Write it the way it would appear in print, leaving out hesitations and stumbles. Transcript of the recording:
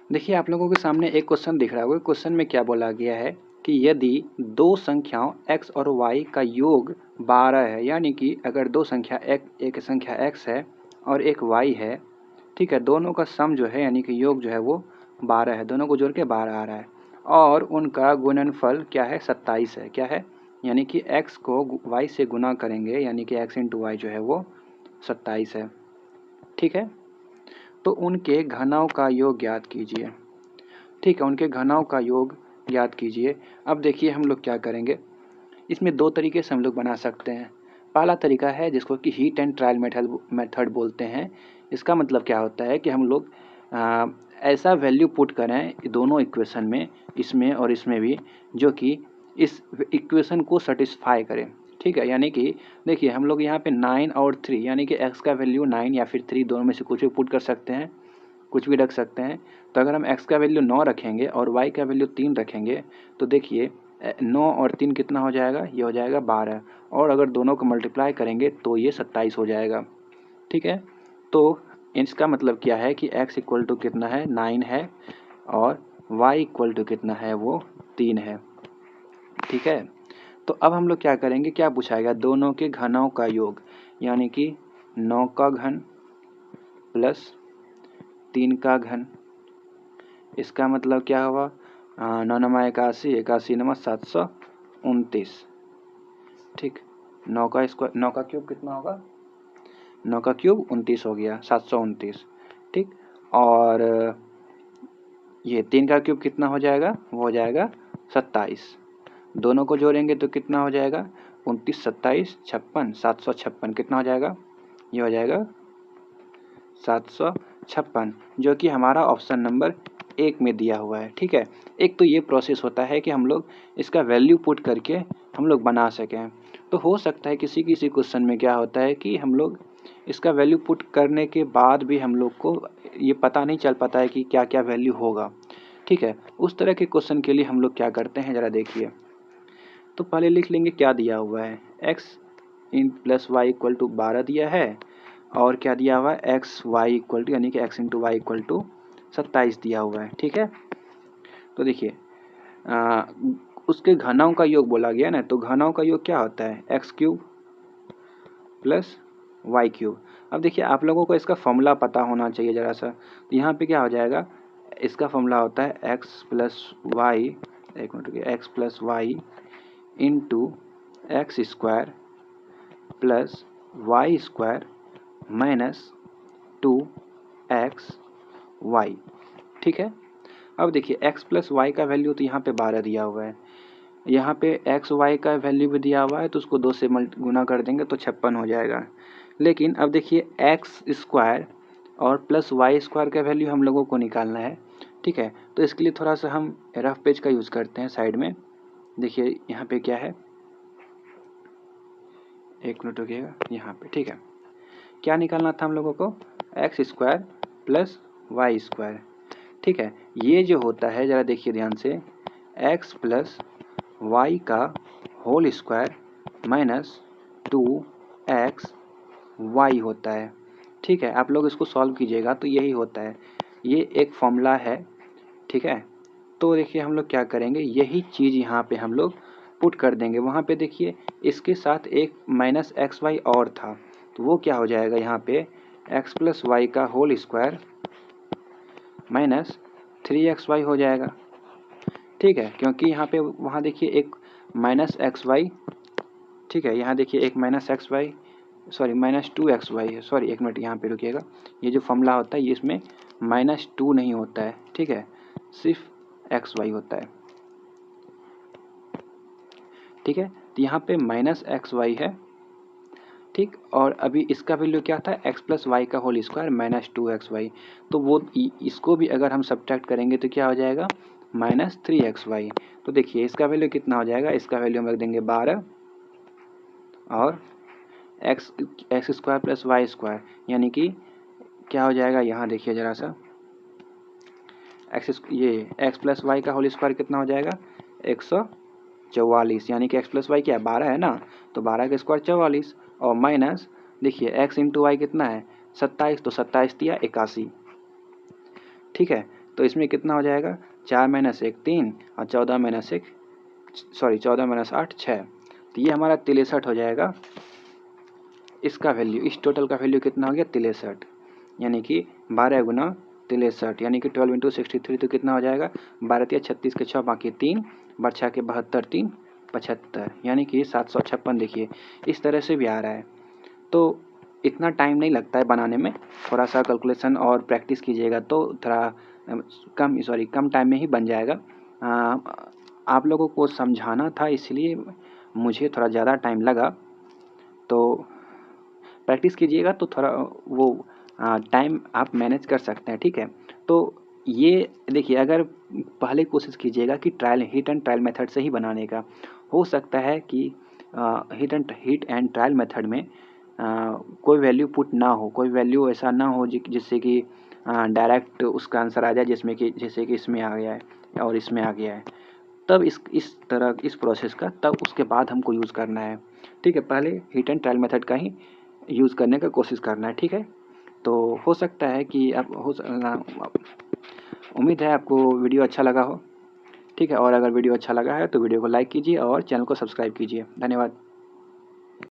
देखिए आप लोगों के सामने एक क्वेश्चन दिख रहा होगा। क्वेश्चन में क्या बोला गया है कि यदि दो संख्याओं x और y का योग 12 है, यानी कि अगर दो संख्या एक संख्या x है और एक y है, ठीक है, दोनों का सम जो है यानी कि योग जो है वो 12 है, दोनों को जोड़ के 12 आ रहा है और उनका गुणनफल क्या है 27 है। क्या है? यानी कि x को y से गुना करेंगे यानी कि x इंटू वाई जो है वो 27 है। ठीक है, तो उनके घनों का योग ज्ञात कीजिए। ठीक है, उनके घनों का योग ज्ञात कीजिए। अब देखिए हम लोग क्या करेंगे, इसमें दो तरीके से हम लोग बना सकते हैं। पहला तरीका है जिसको कि हीट एंड ट्रायल मेथड बोलते हैं। इसका मतलब क्या होता है कि हम लोग ऐसा वैल्यू पुट करें दोनों इक्वेशन में, इसमें और इसमें भी, जो कि इस इक्वेशन को सेटिस्फाई करें। ठीक है, यानी कि देखिए हम लोग यहाँ पे 9 और 3 यानी कि x का वैल्यू 9 या फिर 3 दोनों में से कुछ भी पुट कर सकते हैं, कुछ भी रख सकते हैं। तो अगर हम x का वैल्यू 9 रखेंगे और y का वैल्यू 3 रखेंगे तो देखिए 9 और 3 कितना हो जाएगा, ये हो जाएगा 12, और अगर दोनों को मल्टीप्लाई करेंगे तो ये 27 हो जाएगा। ठीक है, तो इसका मतलब क्या है कि x इक्वल टू कितना है 9 है और y इक्वल टू कितना है वो 3 है। ठीक है, तो अब हम लोग क्या करेंगे, क्या पूछाएगा, दोनों के घनों का योग, यानी कि 9 का घन प्लस 3 का घन। इसका मतलब क्या हुआ, 9 नमा 81, 81 नमा 729। ठीक, 9 का स्क्वायर, 9 का क्यूब कितना होगा, 9 का क्यूब 29 हो गया, 729। ठीक, और ये 3 का क्यूब कितना हो जाएगा, वो हो जाएगा 27। दोनों को जोड़ेंगे तो कितना हो जाएगा, 29 27 56, 756 कितना हो जाएगा, ये हो जाएगा 756, जो कि हमारा ऑप्शन नंबर 1 में दिया हुआ है। ठीक है, एक तो ये प्रोसेस होता है कि हम लोग इसका वैल्यू पुट करके हम लोग बना सकें। तो हो सकता है किसी किसी क्वेश्चन में क्या होता है कि हम लोग इसका वैल्यू पुट करने के बाद भी हम लोग को ये पता नहीं चल पाता है कि क्या क्या वैल्यू होगा। ठीक है, उस तरह के क्वेश्चन के लिए हम लोग क्या करते हैं, ज़रा देखिए। तो पहले लिख लेंगे क्या दिया हुआ है, x इन प्लस वाई इक्वल टू 12 दिया है और क्या दिया हुआ है, एक्स वाई इक्वल टू यानी कि x into y equal to 27 दिया हुआ है। ठीक है, तो देखिए उसके घनों का योग बोला गया ना, तो घनों का योग क्या होता है, x cube plus y cube. अब देखिए आप लोगों को इसका फॉर्मूला पता होना चाहिए ज़रा सा। तो यहाँ पे क्या हो जाएगा, इसका फॉर्मूला होता है एक्स प्लस वाई, एक मिनट रुकिए, x plus y into x square plus y square minus 2x y. ठीक है, अब देखिए x प्लस वाई का वैल्यू तो यहाँ पे 12 दिया हुआ है, यहाँ पे एक्स वाई का वैल्यू भी दिया हुआ है, तो उसको 2 से गुना कर देंगे तो 56 हो जाएगा। लेकिन अब देखिए एक्स स्क्वायर और प्लस वाई स्क्वायर का वैल्यू हम लोगों को निकालना है। ठीक है, तो इसके लिए थोड़ा सा हम रफ पेज का यूज़ करते हैं साइड में। देखिए यहाँ पे क्या है, एक मिनट रुकिएगा, यहाँ पे ठीक है, क्या निकालना था हम लोगों को, x square plus y square. ठीक है, ये जो होता है ज़रा देखिए ध्यान से, एक्स प्लस वाई का whole square minus 2x y होता है। ठीक है, आप लोग इसको सॉल्व कीजिएगा तो यही होता है, ये एक फॉर्मूला है। ठीक है, तो देखिए हम लोग क्या करेंगे, यही चीज़ यहाँ पे हम लोग पुट कर देंगे। वहाँ पे देखिए इसके साथ एक माइनस एक्स वाई और था, तो वो क्या हो जाएगा, यहाँ पे एक्स प्लस वाई का होल स्क्वायर माइनस 3xy हो जाएगा। ठीक है, क्योंकि यहाँ पे वहाँ देखिए एक माइनस एक्स वाई, ठीक है, यहाँ देखिए एक minus x y, sorry minus 2xy है, सॉरी एक मिनट यहाँ पे रुकिएगा, ये जो फॉर्मूला होता है ये इसमें -2 नहीं होता है। ठीक है, सिर्फ एक्स वाई होता है। ठीक है, तो यहाँ पे माइनस एक्स वाई है। ठीक, और अभी इसका वैल्यू क्या था, एक्स प्लस वाई का होल स्क्वायर माइनस 2xy, तो वो इसको भी अगर हम सब्ट्रैक्ट करेंगे तो क्या हो जाएगा, -3xy। तो देखिए इसका वैल्यू कितना हो जाएगा, इसका वैल्यू हम रख देंगे 12 और x square plus y square, यानी कि क्या हो जाएगा, यहाँ देखिए ज़रा सा, एक्स प्लस वाई का होल स्क्वायर कितना हो जाएगा, 144, यानी कि एक्स प्लस वाई क्या है, 12 है ना, तो 12 का स्क्वायर 44 और माइनस देखिए एक्स इंटू वाई कितना है 27, तो 27 दिया 81। ठीक है, तो इसमें कितना हो जाएगा, 4 माइनस 1 3 और 14 माइनस 8 6। तो ये हमारा 63 हो जाएगा। इसका वैल्यू, इस टोटल का वैल्यू कितना हो गया 63, यानी कि 12 गुना 63 यानी कि 12 इंटू 63 तो कितना हो जाएगा 12 या 36 के 6 बाकी 3 बचा के 72 3 75 यानी कि 756। देखिए इस तरह से भी आ रहा है। तो इतना टाइम नहीं लगता है बनाने में, थोड़ा सा कैलकुलेशन और प्रैक्टिस कीजिएगा तो थोड़ा कम टाइम में ही बन जाएगा। आप लोगों को समझाना था इसलिए मुझे थोड़ा ज़्यादा टाइम लगा। तो प्रैक्टिस कीजिएगा तो थोड़ा वो टाइम आप मैनेज कर सकते हैं, ठीक है। तो ये देखिए, अगर पहले कोशिश कीजिएगा कि हीट एंड ट्रायल मेथड से ही बनाने का, हो सकता है कि हीट एंड ट्रायल मेथड में कोई वैल्यू पुट ना हो, कोई वैल्यू ऐसा ना हो जिससे कि डायरेक्ट उसका आंसर आ जाए, जिसमें कि जैसे कि इसमें आ गया है और इसमें आ गया है। तब इस प्रोसेस का तब उसके बाद हमको यूज़ करना है, ठीक है। पहले हीट एंड ट्रायल मेथड का ही यूज़ करने का कोशिश करना है, ठीक है। तो हो सकता है कि उम्मीद है आपको वीडियो अच्छा लगा हो, ठीक है। और अगर वीडियो अच्छा लगा है तो वीडियो को लाइक कीजिए और चैनल को सब्सक्राइब कीजिए। धन्यवाद।